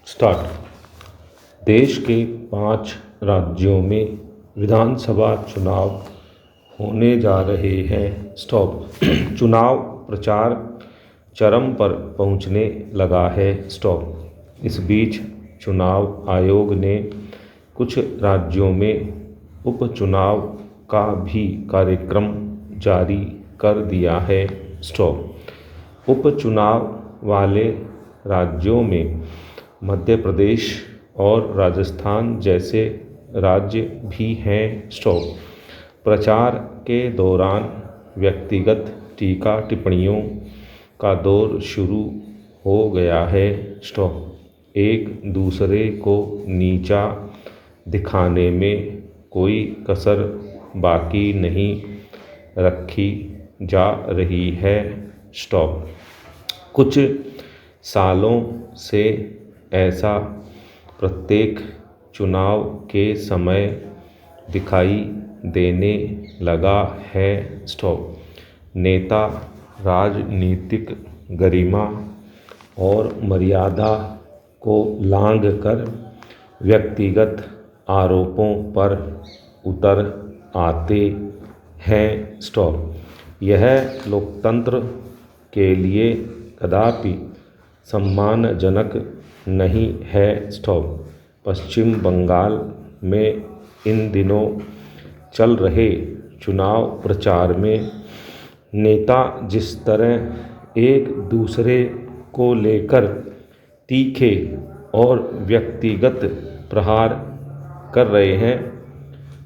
Start. देश के 5 राज्यों में विधानसभा चुनाव होने जा रहे हैं। स्टॉप। चुनाव प्रचार चरम पर पहुंचने लगा है। स्टॉप। इस बीच चुनाव आयोग ने कुछ राज्यों में उपचुनाव का भी कार्यक्रम जारी कर दिया है। स्टॉप। उपचुनाव वाले राज्यों में मध्य प्रदेश और राजस्थान जैसे राज्य भी हैं। स्टॉप। प्रचार के दौरान व्यक्तिगत टीका टिप्पणियों का दौर शुरू हो गया है। स्टॉप। एक दूसरे को नीचा दिखाने में कोई कसर बाकी नहीं रखी जा रही है। स्टॉप। कुछ सालों से ऐसा प्रत्येक चुनाव के समय दिखाई देने लगा है। स्टॉप। नेता राजनीतिक गरिमा और मर्यादा को लांघकर व्यक्तिगत आरोपों पर उतर आते हैं। स्टॉप। यह लोकतंत्र के लिए कदापि सम्मानजनक नहीं है। स्टॉप। पश्चिम बंगाल में इन दिनों चल रहे चुनाव प्रचार में नेता जिस तरह एक दूसरे को लेकर तीखे और व्यक्तिगत प्रहार कर रहे हैं,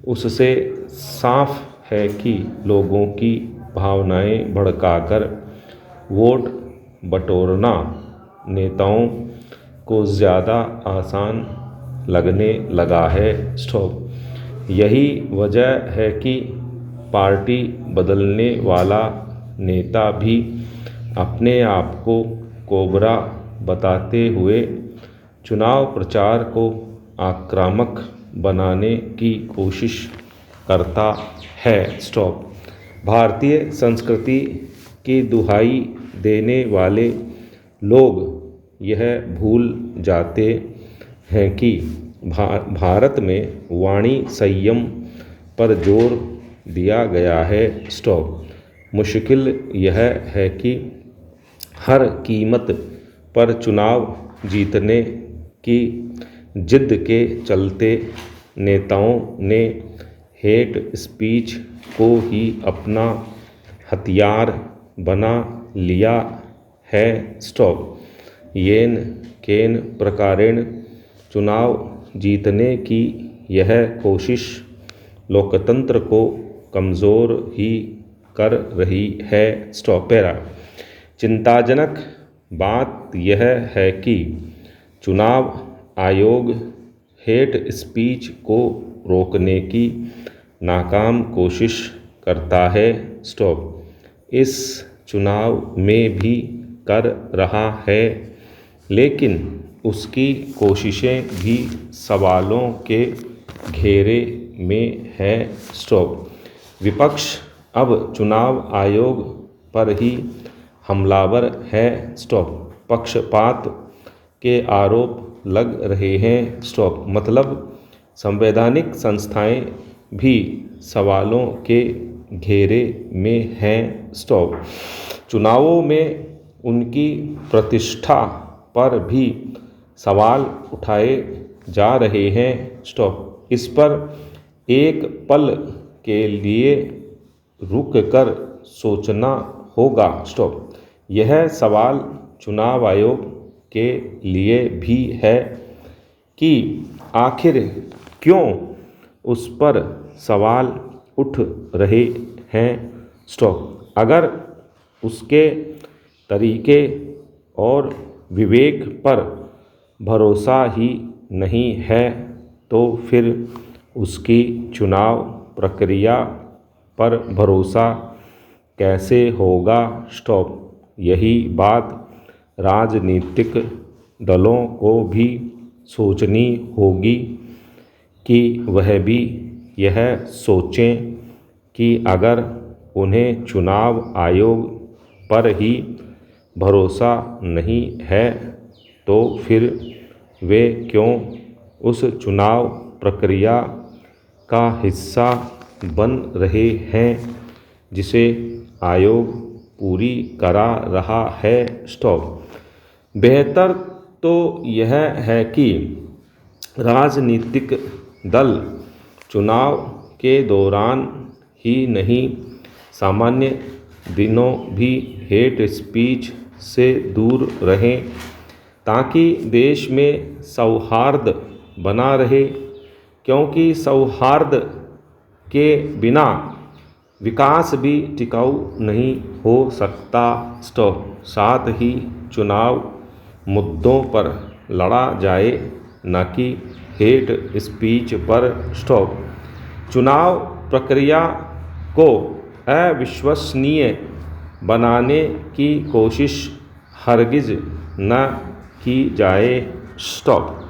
उससे साफ है कि लोगों की भावनाएं भड़काकर वोट बटोरना नेताओं को ज़्यादा आसान लगने लगा है। स्टॉप। यही वजह है कि पार्टी बदलने वाला नेता भी अपने आप को कोबरा बताते हुए चुनाव प्रचार को आक्रामक बनाने की कोशिश करता है। स्टॉप। भारतीय संस्कृति की दुहाई देने वाले लोग यह भूल जाते हैं कि भारत में वाणी संयम पर जोर दिया गया है। स्टॉप। मुश्किल यह है कि हर कीमत पर चुनाव जीतने की जिद के चलते नेताओं ने हेट स्पीच को ही अपना हथियार बना लिया है। स्टॉप। येन केन प्रकारेण चुनाव जीतने की यह कोशिश लोकतंत्र को कमज़ोर ही कर रही है। स्टॉप। पैरा। चिंताजनक बात यह है कि चुनाव आयोग हेट स्पीच को रोकने की नाकाम कोशिश करता है। स्टॉप। इस चुनाव में भी कर रहा है, लेकिन उसकी कोशिशें भी सवालों के घेरे में है। स्टॉप। विपक्ष अब चुनाव आयोग पर ही हमलावर है। स्टॉप। पक्षपात के आरोप लग रहे हैं। स्टॉप। मतलब संवैधानिक संस्थाएं भी सवालों के घेरे में हैं। स्टॉप। चुनावों में उनकी प्रतिष्ठा पर भी सवाल उठाए जा रहे हैं। स्टॉप। इस पर एक पल के लिए रुक कर सोचना होगा। स्टॉप। यह सवाल चुनाव आयोग के लिए भी है कि आखिर क्यों उस पर सवाल उठ रहे हैं। स्टॉप। अगर उसके तरीके और विवेक पर भरोसा ही नहीं है तो फिर उसकी चुनाव प्रक्रिया पर भरोसा कैसे होगा। स्टॉप। यही बात राजनीतिक दलों को भी सोचनी होगी कि वह भी यह सोचें कि अगर उन्हें चुनाव आयोग पर ही भरोसा नहीं है तो फिर वे क्यों उस चुनाव प्रक्रिया का हिस्सा बन रहे हैं जिसे आयोग पूरी करा रहा है। स्टॉप। बेहतर तो यह है कि राजनीतिक दल चुनाव के दौरान ही नहीं, सामान्य दिनों भी हेट स्पीच से दूर रहें, ताकि देश में सौहार्द बना रहे, क्योंकि सौहार्द के बिना विकास भी टिकाऊ नहीं हो सकता। स्टॉप। साथ ही चुनाव मुद्दों पर लड़ा जाए, न कि हेट स्पीच पर। स्टॉप। चुनाव प्रक्रिया को अविश्वसनीय बनाने की कोशिश हरगिज न की जाए। स्टॉप।